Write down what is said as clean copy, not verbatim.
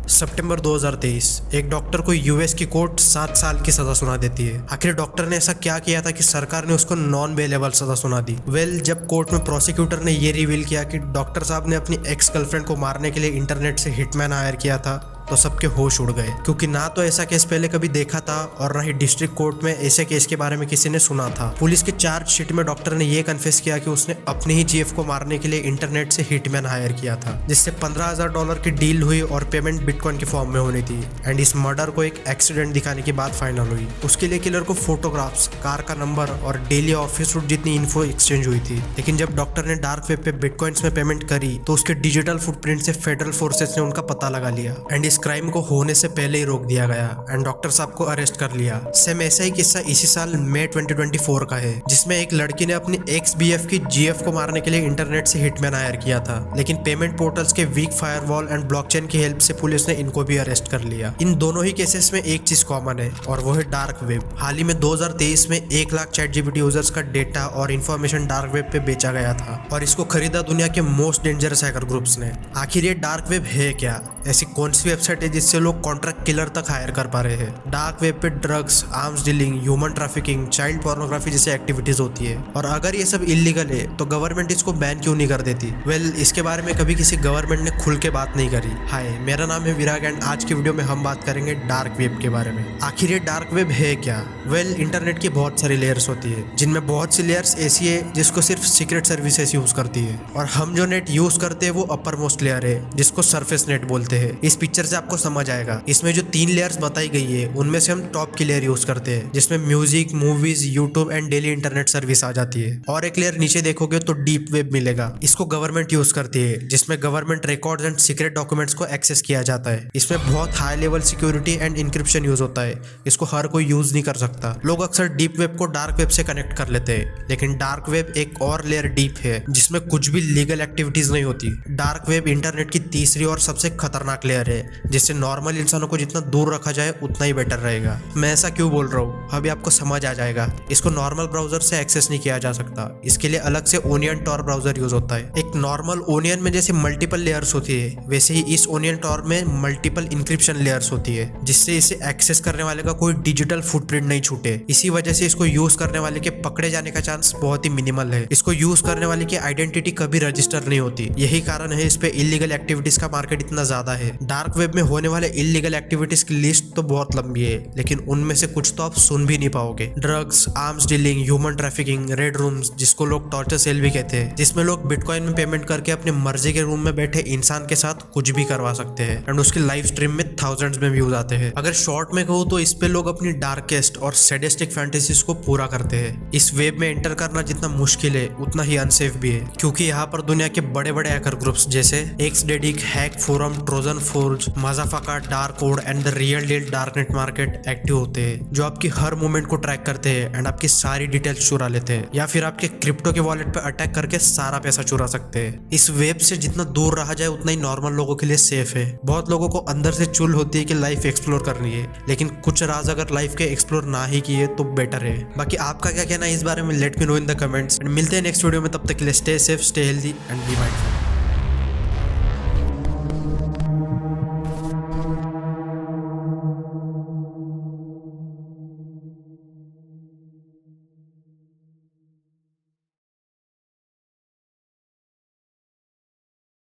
सितंबर 2023 एक डॉक्टर को यूएस की कोर्ट 7 साल की सजा सुना देती है। आखिर डॉक्टर ने ऐसा क्या किया था कि सरकार ने उसको नॉन बेलेबल सजा सुना दी। जब कोर्ट में प्रोसिक्यूटर ने ये रिवील किया कि डॉक्टर साहब ने अपनी एक्स गर्लफ्रेंड को मारने के लिए इंटरनेट से हिटमैन हायर किया था, तो सबके होश उड़ गए, क्योंकि ना तो ऐसा केस पहले कभी देखा था और ना ही डिस्ट्रिक्ट कोर्ट में ऐसे केस के बारे में किसी ने सुना था। पुलिस के चार्जशीट में डॉक्टर ने ये कन्फेस किया कि उसने अपने ही जीएफ को मारने के लिए इंटरनेट से हिटमैन हायर किया था, जिससे $15,000 की डील हुई और पेमेंट बिटकॉइन के फॉर्म में होनी थी। एंड इस मर्डर को एक एक्सीडेंट दिखाने के बाद फाइनल हुई। उसके लिए किलर को फोटोग्राफ्स, कार का नंबर और डेली ऑफिस रूट जितनी इन्फो एक्सचेंज हुई थी। लेकिन जब डॉक्टर ने डार्क वेब पे बिटकॉइंस में पेमेंट करी तो उसके डिजिटल फुटप्रिंट से फेडरल फोर्सेस ने उनका पता लगा लिया एंड इस क्राइम को होने से पहले ही रोक दिया गया एंड डॉक्टर साहब को अरेस्ट कर लिया। सेम ऐसा ही किस्सा इसी साल मई 2024 का है, जिसमें एक लड़की ने अपनी एक्स बीएफ की जीएफ को मारने के लिए इंटरनेट से हिटमैन हायर किया था। लेकिन पेमेंट पोर्टल्स के वीक फायरवॉल एंड ब्लॉकचेन की हेल्प से पुलिस ने इनको भी अरेस्ट कर लिया। इन दोनों ही केसेस में एक चीज कॉमन है और वो है डार्क वेब। हाल ही में 2023 में 1 लाख ChatGPT यूजर्स का डेटा और इन्फॉर्मेशन डार्क वेब पे बेचा गया था और इसको खरीदा दुनिया के मोस्ट डेंजरस हैकर ग्रुप्स ने। आखिर ये डार्क वेब है क्या? ऐसी कौन सी वेबसाइट है जिससे लोग कॉन्ट्रैक्ट किलर तक हायर कर पा रहे हैं? डार्क वेब पे drugs, arms dealing, human trafficking, child pornography जैसी एक्टिविटीज होती है। और अगर ये सब इलीगल है तो गवर्नमेंट इसको बैन क्यों नहीं कर देती? इसके बारे में कभी किसी गवर्नमेंट ने खुल के बात नहीं करी। हाय, मेरा नाम है विराग एंड आज की वीडियो में हम बात करेंगे डार्क वेब के बारे में। आखिर ये डार्क वेब है क्या? इंटरनेट की बहुत सारी लेयर्स होती है, जिनमें बहुत सी लेयर्स ऐसी है जिसको सिर्फ सीक्रेट सर्विसेज यूज करती है और हम जो नेट यूज करते हैं वो अपर मोस्ट लेयर है, जिसको सरफेस नेट बोलते हैं। इस पिक्चर से आपको समझ आएगा। इसमें जो 3 लेयर्स बताई गई है उनमें से हम टॉप की लेयर यूज करते हैं, जिसमें music, movies, YouTube and daily internet service आ जाती है। और एक लेयर नीचे देखोगे तो डीप वेब मिलेगा। इसको गवर्नमेंट यूज करती है, जिसमें government records and secret documents को एक्सेस किया जाता है। इसमें बहुत high level security and encryption use होता है। इसको हर कोई यूज नहीं कर सकता। लोग अक्सर डीप वेब को डार्क वेब से कनेक्ट कर लेते हैं, लेकिन डार्क वेब एक और लेयर डीप है जिसमें कुछ भी लीगल एक्टिविटीज नहीं होती। डार्क वेब इंटरनेट की तीसरी और सबसे खतरनाक लेयर है, जिससे नॉर्मल इंसानों को जितना दूर रखा जाए उतना ही बेटर रहेगा। मैं ऐसा क्यों बोल रहा हूँ अभी आपको समझ आ जाएगा। इसको नॉर्मल ब्राउजर से एक्सेस नहीं किया जा सकता। इसके लिए अलग से ओनियन टॉर ब्राउजर यूज होता है। एक नॉर्मल ओनियन में जैसे मल्टीपल लेयर्स होती है, वैसे ही इस ओनियन टॉर में मल्टीपल इंक्रिप्शन लेयर्स होती है, जिससे इसे एक्सेस करने वाले का कोई डिजिटल फुटप्रिंट नहीं छूटे। इसी वजह से इसको यूज करने वाले के पकड़े जाने का चांस बहुत ही मिनिमल है। इसको यूज करने वाले की आइडेंटिटी कभी रजिस्टर नहीं होती। यही कारण है इस पे इलीगल एक्टिविटीज का मार्केट इतना ज्यादा है। डार्क वेब में होने वाले इलीगल एक्टिविटीज की लिस्ट तो बहुत लंबी है, लेकिन उनमें से कुछ तो आप सुन भी नहीं पाओगे। Drugs, arms dealing, human trafficking, red rooms जिसको लोग टॉर्चर सेल भी कहते हैं, जिसमें लोग बिटकॉइन में पेमेंट करके अपने मर्जी के रूम में बैठे इंसान के साथ कुछ भी करवा सकते हैं एंड उसकी लाइव स्ट्रीम में थाउजेंड्स में व्यूज आते हैं। अगर शॉर्ट में कहूँ तो इस पे लोग अपनी डार्केस्ट और सैडिस्टिक फैंटेसीज को पूरा करते हैं। इस वेब में एंटर करना जितना मुश्किल है उतना ही अनसेफ भी है, क्योंकि यहाँ पर दुनिया के बड़े बड़े हैकर ग्रुप्स जैसे XDedic, hack forum, Trojan forge, Mazafaka, dark code and the real deal darknet market active होते हैं, जो आपकी हर मूवमेंट को ट्रैक करते हैं एंड आपकी सारी डिटेल्स चुरा लेते हैं, या फिर आपके क्रिप्टो के वॉलेट पे अटैक करके सारा पैसा चुरा सकते हैं। इस वेब से जितना दूर रहा जाए उतना ही नॉर्मल लोगों के लिए सेफ है। बहुत लोगों को अंदर से चुल होती है कि लाइफ एक्सप्लोर करनी है, लेकिन कुछ राज अगर लाइफ के एक्सप्लोर ना ही किए तो बेटर है। बाकी आपका क्या कहना है इस बारे में? Let me know in the comments and मिलते हैं नेक्स्ट वीडियो में। तब तक के लिए stay safe, stay healthy and be mindful.